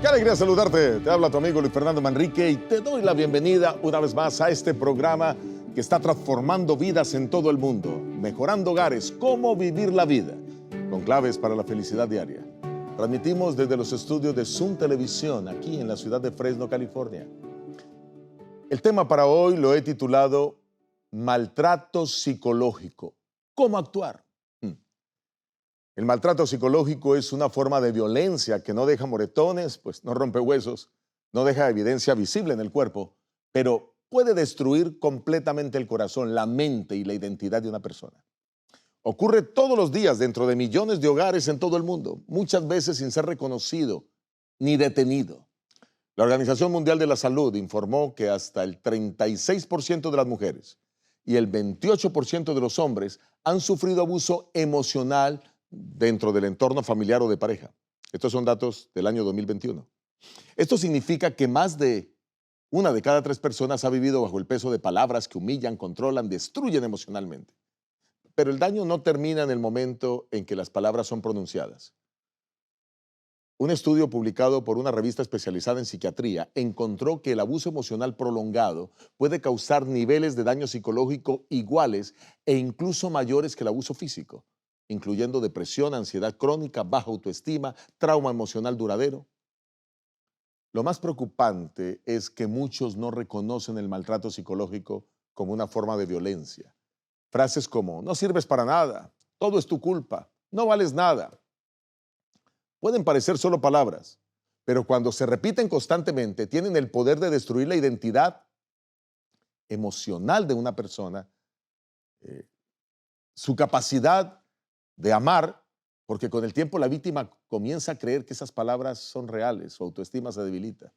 Qué alegría saludarte. Te habla tu amigo Luis Fernando Manrique y te doy la bienvenida una vez más a este programa que está transformando vidas en todo el mundo, mejorando hogares, cómo vivir la vida, con claves para la felicidad diaria. Transmitimos desde los estudios de Zoom Televisión, aquí en la ciudad de Fresno, California. El tema para hoy lo he titulado Maltrato psicológico. ¿Cómo actuar? El maltrato psicológico es una forma de violencia que no deja moretones, pues no rompe huesos, no deja evidencia visible en el cuerpo, pero puede destruir completamente el corazón, la mente y la identidad de una persona. Ocurre todos los días dentro de millones de hogares en todo el mundo, muchas veces sin ser reconocido ni detenido. La Organización Mundial de la Salud informó que hasta el 36% de las mujeres y el 28% de los hombres han sufrido abuso emocional dentro del entorno familiar o de pareja. Estos son datos del año 2021. Esto significa que más de una de cada 3 personas ha vivido bajo el peso de palabras que humillan, controlan, destruyen emocionalmente. Pero el daño no termina en el momento en que las palabras son pronunciadas. Un estudio publicado por una revista especializada en psiquiatría encontró que el abuso emocional prolongado puede causar niveles de daño psicológico iguales e incluso mayores que el abuso físico, incluyendo depresión, ansiedad crónica, baja autoestima, trauma emocional duradero. Lo más preocupante es que muchos no reconocen el maltrato psicológico como una forma de violencia. Frases como, no sirves para nada, todo es tu culpa, no vales nada. Pueden parecer solo palabras, pero cuando se repiten constantemente, tienen el poder de destruir la identidad emocional de una persona, su capacidad de amar, porque con el tiempo la víctima comienza a creer que esas palabras son reales, su autoestima se debilita,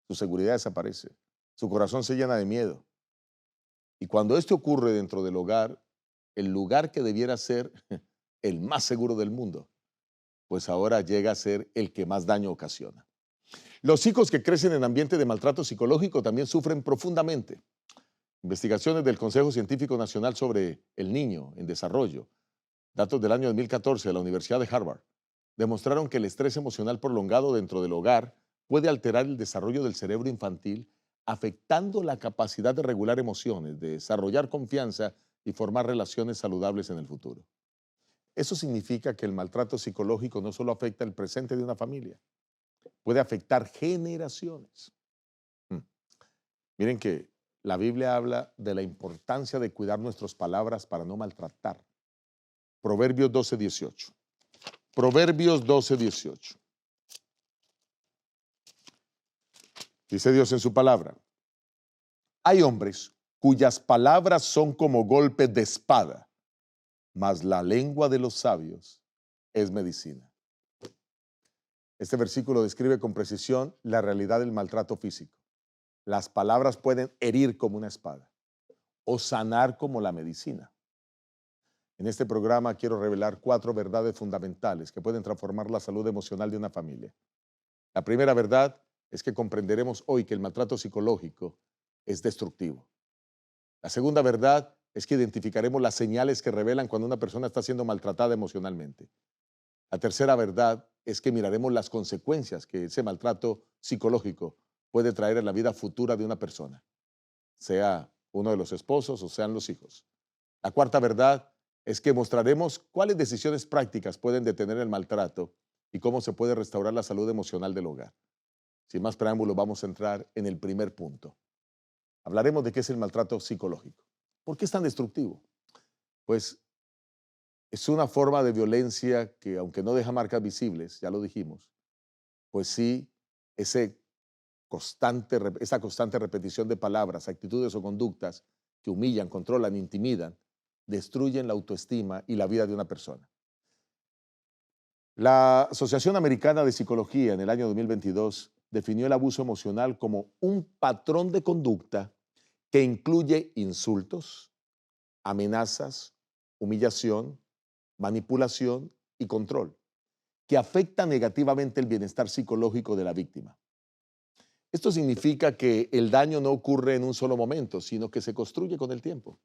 su seguridad desaparece, su corazón se llena de miedo. Y cuando esto ocurre dentro del hogar, el lugar que debiera ser el más seguro del mundo, pues ahora llega a ser el que más daño ocasiona. Los hijos que crecen en ambiente de maltrato psicológico también sufren profundamente. Investigaciones del Consejo Científico Nacional sobre el Niño en Desarrollo, datos del año 2014 de la Universidad de Harvard, demostraron que el estrés emocional prolongado dentro del hogar puede alterar el desarrollo del cerebro infantil, afectando la capacidad de regular emociones, de desarrollar confianza y formar relaciones saludables en el futuro. Eso significa que el maltrato psicológico no solo afecta el presente de una familia, puede afectar generaciones. Miren que la Biblia habla de la importancia de cuidar nuestras palabras para no maltratar. Proverbios 12:18. Proverbios 12:18. Dice Dios en su palabra: hay hombres cuyas palabras son como golpes de espada, mas la lengua de los sabios es medicina. Este versículo describe con precisión la realidad del maltrato físico. Las palabras pueden herir como una espada o sanar como la medicina. En este programa quiero revelar 4 verdades fundamentales que pueden transformar la salud emocional de una familia. La primera verdad es que comprenderemos hoy que el maltrato psicológico es destructivo. La segunda verdad es que identificaremos las señales que revelan cuando una persona está siendo maltratada emocionalmente. La tercera verdad es que miraremos las consecuencias que ese maltrato psicológico puede traer en la vida futura de una persona, sea uno de los esposos o sean los hijos. La cuarta verdad es que mostraremos cuáles decisiones prácticas pueden detener el maltrato y cómo se puede restaurar la salud emocional del hogar. Sin más preámbulos, vamos a entrar en el primer punto. Hablaremos de qué es el maltrato psicológico. ¿Por qué es tan destructivo? Pues es una forma de violencia que, aunque no deja marcas visibles, ya lo dijimos, pues sí, esa constante repetición de palabras, actitudes o conductas que humillan, controlan, intimidan, destruyen la autoestima y la vida de una persona. La Asociación Americana de Psicología en el año 2022 definió el abuso emocional como un patrón de conducta que incluye insultos, amenazas, humillación, manipulación y control, que afecta negativamente el bienestar psicológico de la víctima. Esto significa que el daño no ocurre en un solo momento, sino que se construye con el tiempo,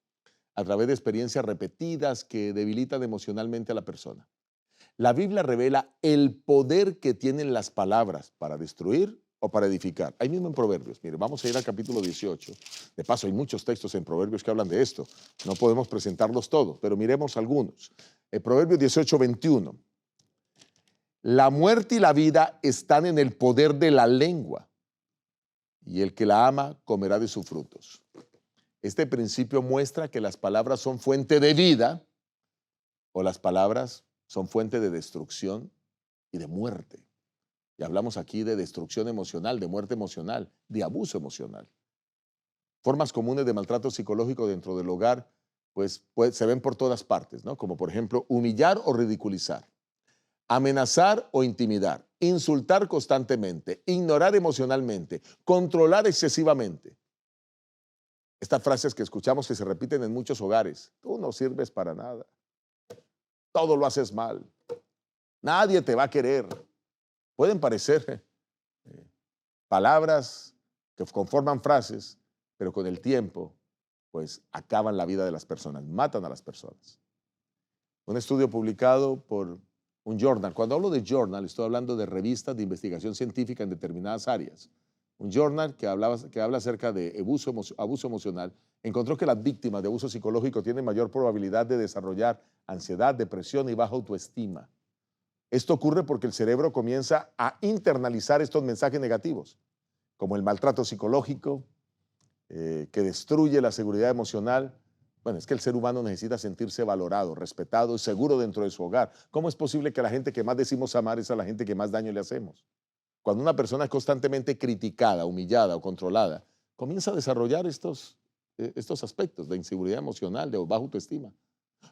a través de experiencias repetidas que debilitan emocionalmente a la persona. La Biblia revela el poder que tienen las palabras para destruir o para edificar. Ahí mismo en Proverbios, mire, vamos a ir al capítulo 18. De paso, hay muchos textos en Proverbios que hablan de esto. No podemos presentarlos todos, pero miremos algunos. En Proverbios 18, 21. La muerte y la vida están en el poder de la lengua, y el que la ama comerá de sus frutos. Este principio muestra que las palabras son fuente de vida o las palabras son fuente de destrucción y de muerte. Y hablamos aquí de destrucción emocional, de muerte emocional, de abuso emocional. Formas comunes de maltrato psicológico dentro del hogar, pues se ven por todas partes, ¿no? Como por ejemplo, humillar o ridiculizar, amenazar o intimidar, insultar constantemente, ignorar emocionalmente, controlar excesivamente. Estas frases que escuchamos que se repiten en muchos hogares. Tú no sirves para nada. Todo lo haces mal. Nadie te va a querer. Pueden parecer palabras que conforman frases, pero con el tiempo, pues acaban la vida de las personas, matan a las personas. Un estudio publicado por un journal. Cuando hablo de journal, estoy hablando de revistas de investigación científica en determinadas áreas. Un journal que habla acerca de abuso emocional, encontró que las víctimas de abuso psicológico tienen mayor probabilidad de desarrollar ansiedad, depresión y baja autoestima. Esto ocurre porque el cerebro comienza a internalizar estos mensajes negativos, como el maltrato psicológico, que destruye la seguridad emocional. Bueno, es que el ser humano necesita sentirse valorado, respetado y seguro dentro de su hogar. ¿Cómo es posible que la gente que más decimos amar es a la gente que más daño le hacemos? Cuando una persona es constantemente criticada, humillada o controlada, comienza a desarrollar estos aspectos de inseguridad emocional, de baja autoestima.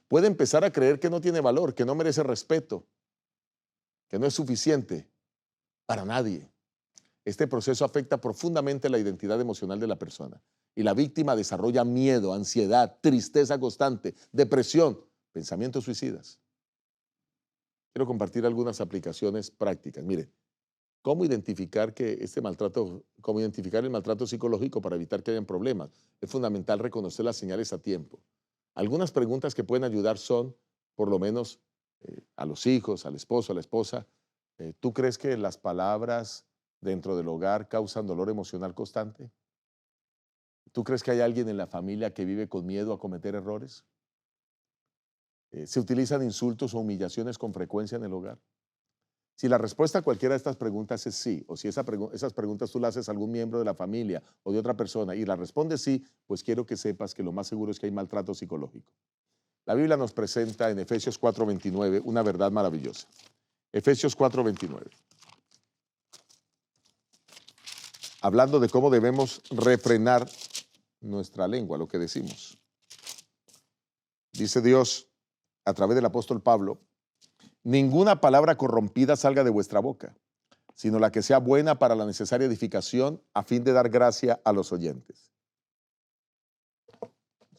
Puede empezar a creer que no tiene valor, que no merece respeto, que no es suficiente para nadie. Este proceso afecta profundamente la identidad emocional de la persona y la víctima desarrolla miedo, ansiedad, tristeza constante, depresión, pensamientos suicidas. Quiero compartir algunas aplicaciones prácticas. Mire, ¿cómo identificar cómo identificar el maltrato psicológico para evitar que hayan problemas? Es fundamental reconocer las señales a tiempo. Algunas preguntas que pueden ayudar son, por lo menos, a los hijos, al esposo, a la esposa, ¿tú crees que las palabras dentro del hogar causan dolor emocional constante? ¿Tú crees que hay alguien en la familia que vive con miedo a cometer errores? ¿Se utilizan insultos o humillaciones con frecuencia en el hogar? Si la respuesta a cualquiera de estas preguntas es sí, o si esas preguntas tú las haces a algún miembro de la familia o de otra persona y la responde sí, pues quiero que sepas que lo más seguro es que hay maltrato psicológico. La Biblia nos presenta en Efesios 4:29 una verdad maravillosa. Efesios 4:29. Hablando de cómo debemos refrenar nuestra lengua, lo que decimos. Dice Dios a través del apóstol Pablo: ninguna palabra corrompida salga de vuestra boca, sino la que sea buena para la necesaria edificación a fin de dar gracia a los oyentes.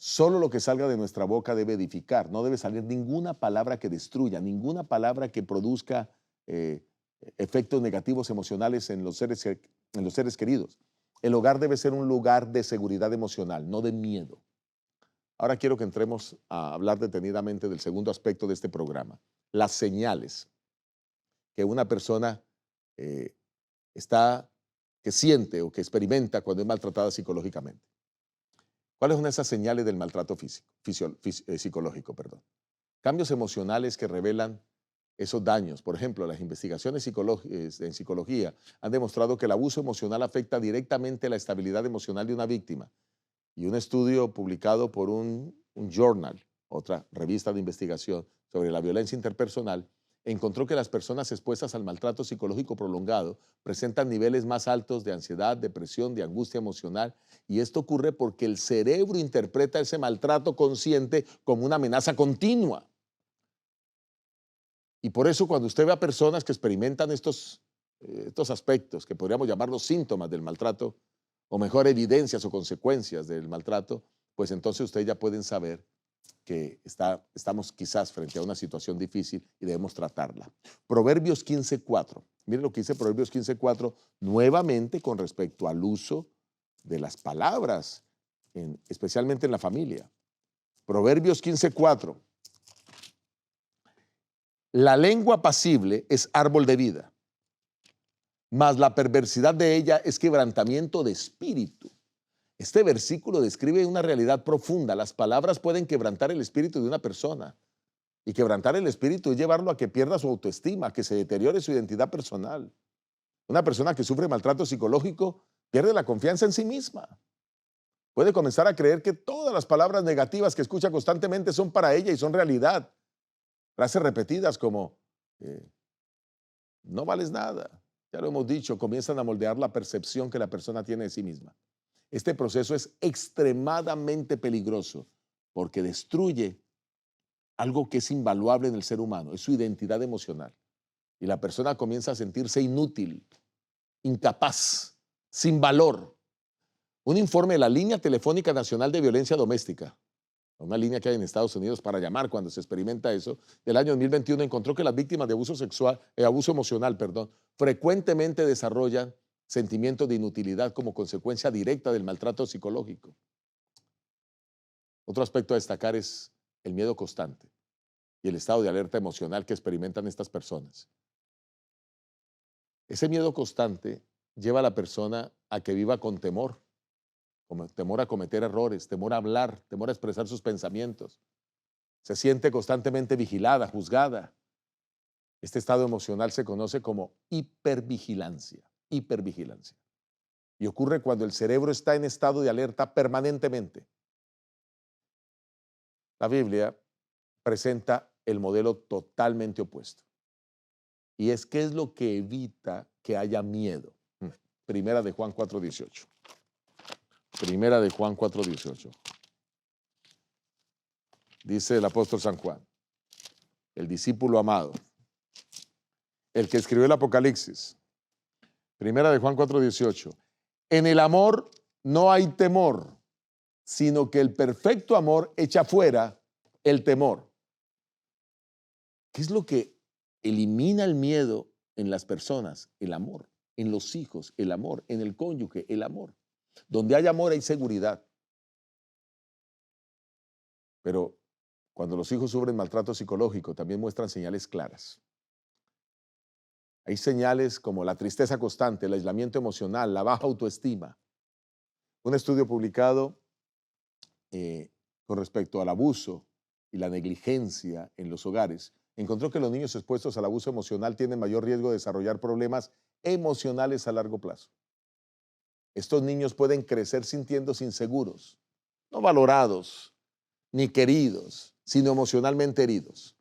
Solo lo que salga de nuestra boca debe edificar, no debe salir ninguna palabra que destruya, ninguna palabra que produzca efectos negativos emocionales en los seres queridos. El hogar debe ser un lugar de seguridad emocional, no de miedo. Ahora quiero que entremos a hablar detenidamente del segundo aspecto de este programa, las señales que una persona que siente o que experimenta cuando es maltratada psicológicamente. ¿Cuáles son esas señales del maltrato psicológico? Cambios emocionales que revelan esos daños. Por ejemplo, las investigaciones en psicología han demostrado que el abuso emocional afecta directamente la estabilidad emocional de una víctima. Y un estudio publicado por un journal, otra revista de investigación sobre la violencia interpersonal, encontró que las personas expuestas al maltrato psicológico prolongado presentan niveles más altos de ansiedad, depresión, de angustia emocional, y esto ocurre porque el cerebro interpreta ese maltrato consciente como una amenaza continua. Y por eso cuando usted ve a personas que experimentan estos aspectos, que podríamos llamarlos síntomas del maltrato, o mejor, evidencias o consecuencias del maltrato, pues entonces ustedes ya pueden saber que estamos quizás frente a una situación difícil y debemos tratarla. Proverbios 15:4. Miren lo que dice Proverbios 15:4, nuevamente con respecto al uso de las palabras, especialmente en la familia. Proverbios 15:4. La lengua apacible es árbol de vida, mas la perversidad de ella es quebrantamiento de espíritu. Este versículo describe una realidad profunda. Las palabras pueden quebrantar el espíritu de una persona. Y quebrantar el espíritu es llevarlo a que pierda su autoestima, a que se deteriore su identidad personal. Una persona que sufre maltrato psicológico pierde la confianza en sí misma. Puede comenzar a creer que todas las palabras negativas que escucha constantemente son para ella y son realidad. Frases repetidas como, no vales nada. Ya lo hemos dicho, comienzan a moldear la percepción que la persona tiene de sí misma. Este proceso es extremadamente peligroso porque destruye algo que es invaluable en el ser humano, es su identidad emocional. Y la persona comienza a sentirse inútil, incapaz, sin valor. Un informe de la Línea Telefónica Nacional de Violencia Doméstica, una línea que hay en Estados Unidos para llamar cuando se experimenta eso, del año 2021 encontró que las víctimas de abuso emocional, frecuentemente desarrollan sentimientos de inutilidad como consecuencia directa del maltrato psicológico. Otro aspecto a destacar es el miedo constante y el estado de alerta emocional que experimentan estas personas. Ese miedo constante lleva a la persona a que viva con temor, como temor a cometer errores, temor a hablar, temor a expresar sus pensamientos. Se siente constantemente vigilada, juzgada. Este estado emocional se conoce como hipervigilancia. Y ocurre cuando el cerebro está en estado de alerta permanentemente. La Biblia presenta el modelo totalmente opuesto. Y es ¿qué es lo que evita que haya miedo? Primera de Juan 4:18. Primera de Juan 4:18. Dice el apóstol San Juan, el discípulo amado, el que escribió el Apocalipsis. Primera de Juan 4:18. En el amor no hay temor, sino que el perfecto amor echa fuera el temor. ¿Qué es lo que elimina el miedo en las personas? El amor. En los hijos, el amor. En el cónyuge, el amor. Donde hay amor hay seguridad. Pero cuando los hijos sufren maltrato psicológico, también muestran señales claras. Hay señales como la tristeza constante, el aislamiento emocional, la baja autoestima. Un estudio publicado con respecto al abuso y la negligencia en los hogares encontró que los niños expuestos al abuso emocional tienen mayor riesgo de desarrollar problemas emocionales a largo plazo. Estos niños pueden crecer sintiéndose inseguros, no valorados ni queridos, sino emocionalmente heridos.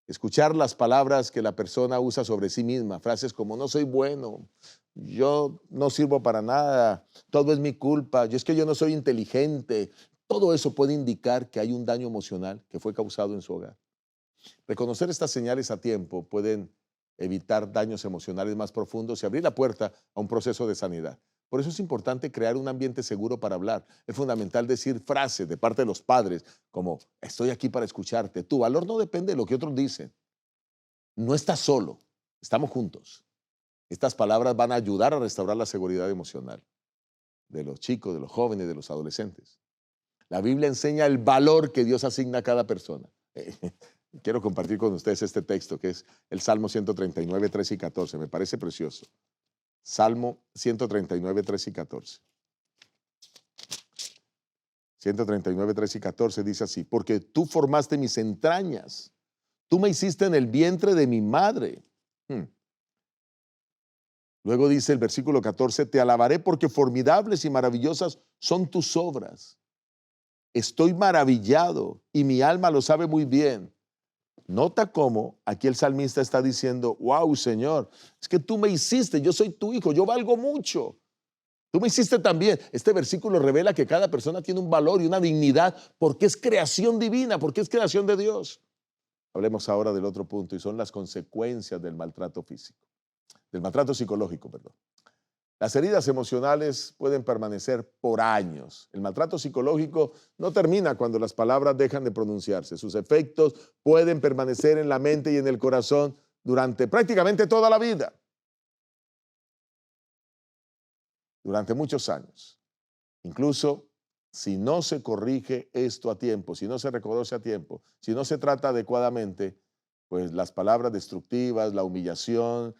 Escuchar las palabras que la persona usa sobre sí misma, frases como no soy bueno, yo no sirvo para nada, todo es mi culpa, es que yo no soy inteligente, todo eso puede indicar que hay un daño emocional que fue causado en su hogar. Reconocer estas señales a tiempo pueden evitar daños emocionales más profundos y abrir la puerta a un proceso de sanidad. Por eso es importante crear un ambiente seguro para hablar. Es fundamental decir frases de parte de los padres como estoy aquí para escucharte. Tu valor no depende de lo que otros dicen. No estás solo, estamos juntos. Estas palabras van a ayudar a restaurar la seguridad emocional de los chicos, de los jóvenes, de los adolescentes. La Biblia enseña el valor que Dios asigna a cada persona. Quiero compartir con ustedes este texto que es el Salmo 139, 3 y 14. Me parece precioso. Salmo 139, 3 y 14. 139, 3 y 14 dice así, porque tú formaste mis entrañas, tú me hiciste en el vientre de mi madre. Luego dice el versículo 14, te alabaré porque formidables y maravillosas son tus obras. Estoy maravillado y mi alma lo sabe muy bien. Nota cómo aquí el salmista está diciendo, wow, Señor, es que tú me hiciste, yo soy tu hijo, yo valgo mucho. Tú me hiciste también. Este versículo revela que cada persona tiene un valor y una dignidad porque es creación divina, porque es creación de Dios. Hablemos ahora del otro punto y son las consecuencias del maltrato físico, del maltrato psicológico, perdón. Las heridas emocionales pueden permanecer por años. El maltrato psicológico no termina cuando las palabras dejan de pronunciarse. Sus efectos pueden permanecer en la mente y en el corazón durante prácticamente toda la vida. Durante muchos años. Incluso si no se corrige esto a tiempo, si no se reconoce a tiempo, si no se trata adecuadamente, pues las palabras destructivas, la humillación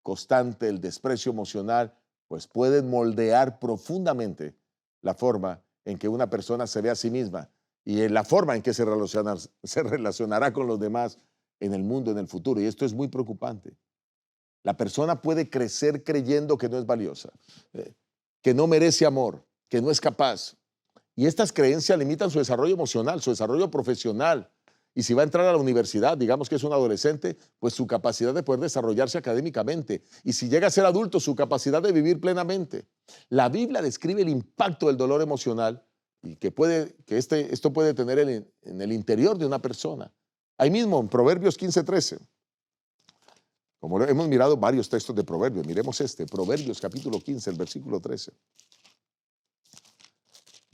constante, el desprecio emocional, pues pueden moldear profundamente la forma en que una persona se ve a sí misma y en la forma en que se relacionará con los demás en el mundo, en el futuro. Y esto es muy preocupante. La persona puede crecer creyendo que no es valiosa, que no merece amor, que no es capaz. Y estas creencias limitan su desarrollo emocional, su desarrollo profesional. Y si va a entrar a la universidad, digamos que es un adolescente, pues su capacidad de poder desarrollarse académicamente. Y si llega a ser adulto, su capacidad de vivir plenamente. La Biblia describe el impacto del dolor emocional y esto puede tener en el interior de una persona. Ahí mismo, en Proverbios 15:13. Como hemos mirado varios textos de Proverbios, miremos Proverbios capítulo 15, el versículo 13.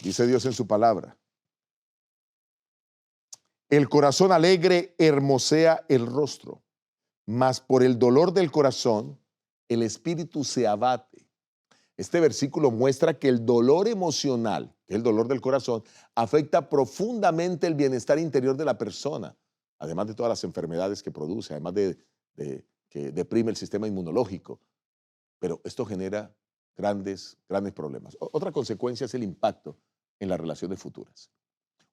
Dice Dios en su palabra: el corazón alegre hermosea el rostro, mas por el dolor del corazón el espíritu se abate. Este versículo muestra que el dolor emocional, el dolor del corazón, afecta profundamente el bienestar interior de la persona, además de todas las enfermedades que produce, además de que deprime el sistema inmunológico. Pero esto genera grandes problemas. Otra consecuencia es el impacto en las relaciones futuras.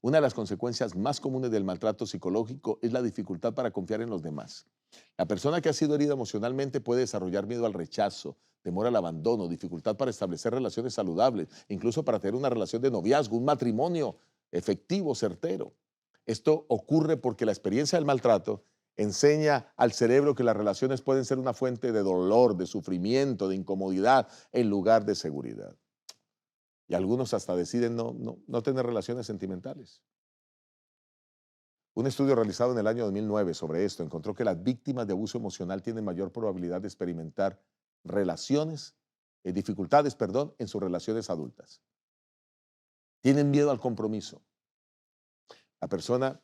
Una de las consecuencias más comunes del maltrato psicológico es la dificultad para confiar en los demás. La persona que ha sido herida emocionalmente puede desarrollar miedo al rechazo, temor al abandono, dificultad para establecer relaciones saludables, incluso para tener una relación de noviazgo, un matrimonio efectivo, certero. Esto ocurre porque la experiencia del maltrato enseña al cerebro que las relaciones pueden ser una fuente de dolor, de sufrimiento, de incomodidad, en lugar de seguridad. Y algunos hasta deciden no tener relaciones sentimentales. Un estudio realizado en el año 2009 sobre esto encontró que las víctimas de abuso emocional tienen mayor probabilidad de experimentar dificultades en sus relaciones adultas. Tienen miedo al compromiso. La persona,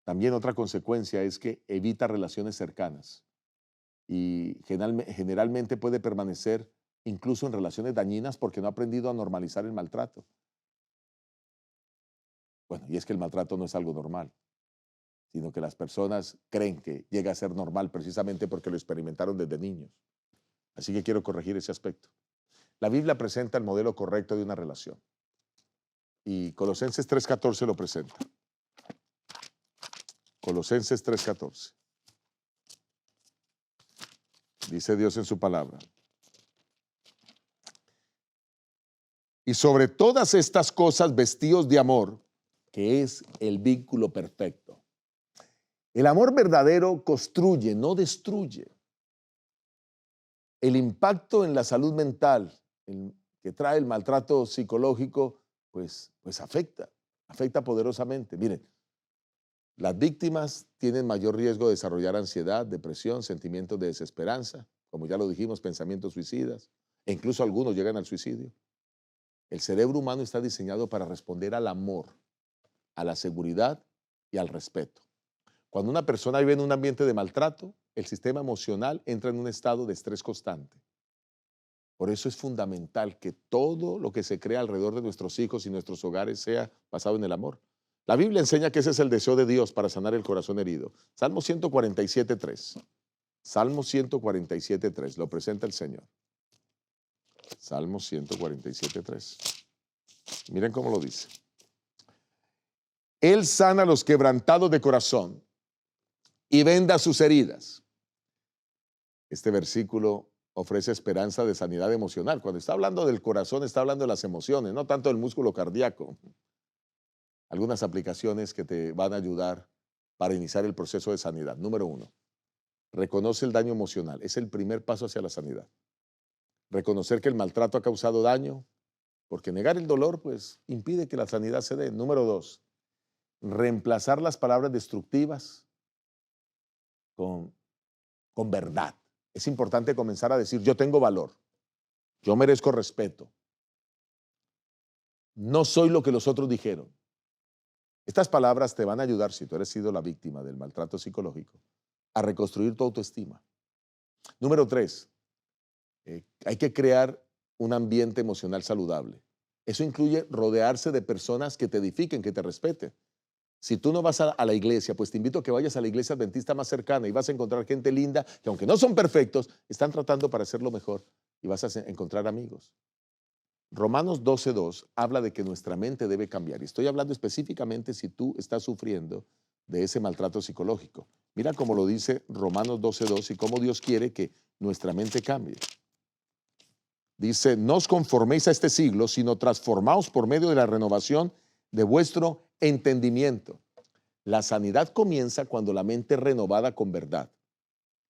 también otra consecuencia es que evita relaciones cercanas y generalmente puede permanecer incluso en relaciones dañinas porque no ha aprendido a normalizar el maltrato. Bueno, y es que el maltrato no es algo normal, sino que las personas creen que llega a ser normal precisamente porque lo experimentaron desde niños. Así que quiero corregir ese aspecto. La Biblia presenta el modelo correcto de una relación. Y Colosenses 3:14 lo presenta. Colosenses 3:14. Dice Dios en su palabra: y sobre todas estas cosas vestíos de amor, que es el vínculo perfecto. El amor verdadero construye, no destruye. El impacto en la salud mental que trae el maltrato psicológico, pues afecta poderosamente. Miren, las víctimas tienen mayor riesgo de desarrollar ansiedad, depresión, sentimientos de desesperanza, como ya lo dijimos, pensamientos suicidas, e incluso algunos llegan al suicidio. El cerebro humano está diseñado para responder al amor, a la seguridad y al respeto. Cuando una persona vive en un ambiente de maltrato, el sistema emocional entra en un estado de estrés constante. Por eso es fundamental que todo lo que se crea alrededor de nuestros hijos y nuestros hogares sea basado en el amor. La Biblia enseña que ese es el deseo de Dios para sanar el corazón herido. Salmo 147:3. Salmo 147:3. Lo presenta el Señor. Salmo 147:3. Miren cómo lo dice. Él sana a los quebrantados de corazón y venda sus heridas. Este versículo ofrece esperanza de sanidad emocional. Cuando está hablando del corazón, está hablando de las emociones, no tanto del músculo cardíaco. Algunas aplicaciones que te van a ayudar para iniciar el proceso de sanidad. Número 1, reconoce el daño emocional. Es el primer paso hacia la sanidad. Reconocer que el maltrato ha causado daño, porque negar el dolor, pues, impide que la sanidad se dé. Número 2, reemplazar las palabras destructivas con verdad. Es importante comenzar a decir: yo tengo valor, yo merezco respeto, no soy lo que los otros dijeron. Estas palabras te van a ayudar, si tú eres sido la víctima del maltrato psicológico, a reconstruir tu autoestima. Número 3, hay que crear un ambiente emocional saludable. Eso incluye rodearse de personas que te edifiquen, que te respeten. Si tú no vas a la iglesia, pues te invito a que vayas a la iglesia adventista más cercana y vas a encontrar gente linda que, aunque no son perfectos, están tratando para hacerlo mejor y vas a encontrar amigos. Romanos 12:2 habla de que nuestra mente debe cambiar. Y estoy hablando específicamente si tú estás sufriendo de ese maltrato psicológico. Mira cómo lo dice Romanos 12:2 y cómo Dios quiere que nuestra mente cambie. Dice, no os conforméis a este siglo, sino transformaos por medio de la renovación de vuestro entendimiento. La sanidad comienza cuando la mente es renovada con verdad.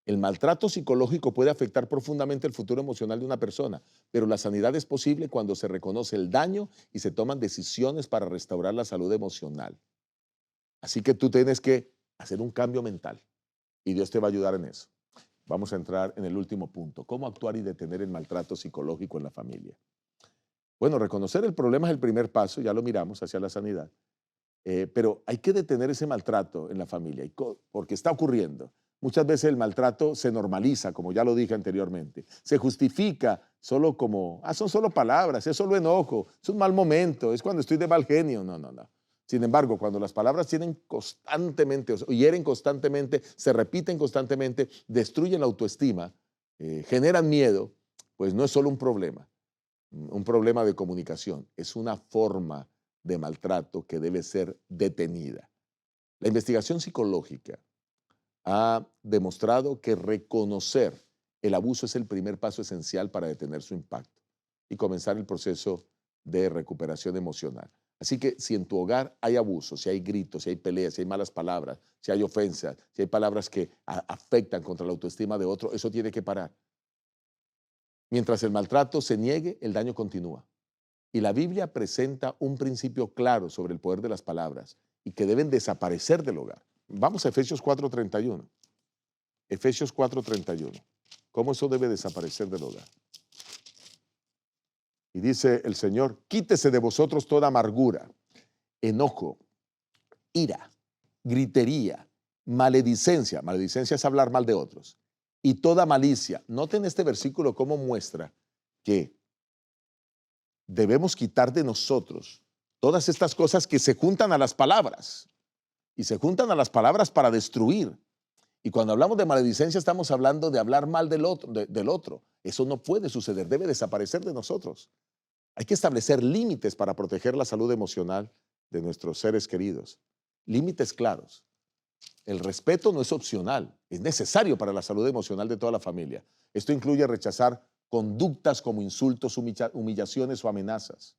El maltrato psicológico puede afectar profundamente el futuro emocional de una persona, pero la sanidad es posible cuando se reconoce el daño y se toman decisiones para restaurar la salud emocional. Así que tú tienes que hacer un cambio mental y Dios te va a ayudar en eso. Vamos a entrar en el último punto, cómo actuar y detener el maltrato psicológico en la familia. Bueno, reconocer el problema es el primer paso, ya lo miramos hacia la sanidad, pero hay que detener ese maltrato en la familia porque está ocurriendo. Muchas veces el maltrato se normaliza, como ya lo dije anteriormente. Se justifica solo como, son solo palabras, es solo enojo, es un mal momento, es cuando estoy de mal genio. No, no, no. Sin embargo, cuando las palabras tienen constantemente, o hieren constantemente, se repiten constantemente, destruyen la autoestima, generan miedo, pues no es solo un problema de comunicación, es una forma de maltrato que debe ser detenida. La investigación psicológica ha demostrado que reconocer el abuso es el primer paso esencial para detener su impacto y comenzar el proceso de recuperación emocional. Así que si en tu hogar hay abuso, si hay gritos, si hay peleas, si hay malas palabras, si hay ofensas, si hay palabras que afectan contra la autoestima de otro, eso tiene que parar. Mientras el maltrato se niegue, el daño continúa. Y la Biblia presenta un principio claro sobre el poder de las palabras y que deben desaparecer del hogar. Vamos a Efesios 4:31. Efesios 4:31. ¿Cómo eso debe desaparecer del hogar? Y dice el Señor, quítese de vosotros toda amargura, enojo, ira, gritería, maledicencia. Maledicencia es hablar mal de otros. Y toda malicia. Noten este versículo cómo muestra que debemos quitar de nosotros todas estas cosas que se juntan a las palabras. Y se juntan a las palabras para destruir. Y cuando hablamos de maledicencia estamos hablando de hablar mal del otro. Eso no puede suceder, debe desaparecer de nosotros. Hay que establecer límites para proteger la salud emocional de nuestros seres queridos. Límites claros. El respeto no es opcional, es necesario para la salud emocional de toda la familia. Esto incluye rechazar conductas como insultos, humillaciones o amenazas.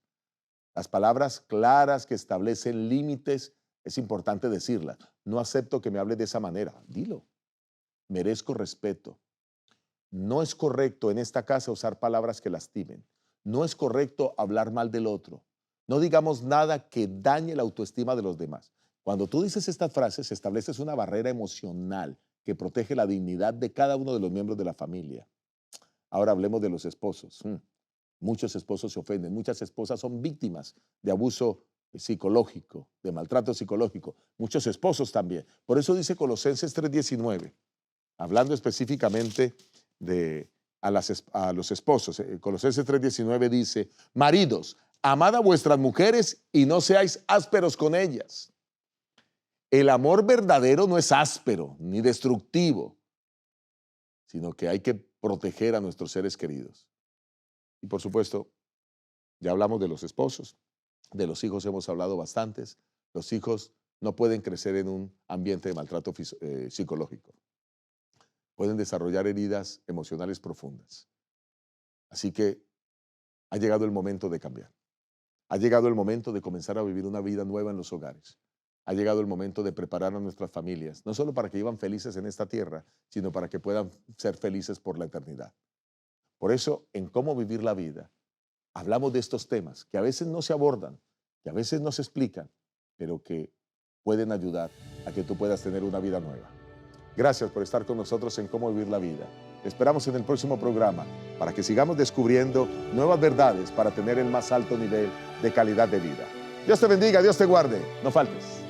Las palabras claras que establecen límites es importante decirlas. No acepto que me hable de esa manera. Dilo. Merezco respeto. No es correcto en esta casa usar palabras que lastimen. No es correcto hablar mal del otro. No digamos nada que dañe la autoestima de los demás. Cuando tú dices estas frases, estableces una barrera emocional que protege la dignidad de cada uno de los miembros de la familia. Ahora hablemos de los esposos. Muchos esposos se ofenden. Muchas esposas son víctimas de abuso psicológico, de maltrato psicológico. Muchos esposos también. Por eso dice Colosenses 3:19, hablando específicamente a los esposos. Colosenses 3:19 dice, maridos, amad a vuestras mujeres y no seáis ásperos con ellas. El amor verdadero no es áspero ni destructivo, sino que hay que proteger a nuestros seres queridos. Y por supuesto, ya hablamos de los esposos, de los hijos hemos hablado bastantes. Los hijos no pueden crecer en un ambiente de maltrato psicológico. Pueden desarrollar heridas emocionales profundas. Así que ha llegado el momento de cambiar. Ha llegado el momento de comenzar a vivir una vida nueva en los hogares. Ha llegado el momento de preparar a nuestras familias, no solo para que vivan felices en esta tierra, sino para que puedan ser felices por la eternidad. Por eso, en Cómo Vivir la Vida, hablamos de estos temas que a veces no se abordan, que a veces no se explican, pero que pueden ayudar a que tú puedas tener una vida nueva. Gracias por estar con nosotros en Cómo Vivir la Vida. Te esperamos en el próximo programa para que sigamos descubriendo nuevas verdades para tener el más alto nivel de calidad de vida. Dios te bendiga, Dios te guarde. No faltes.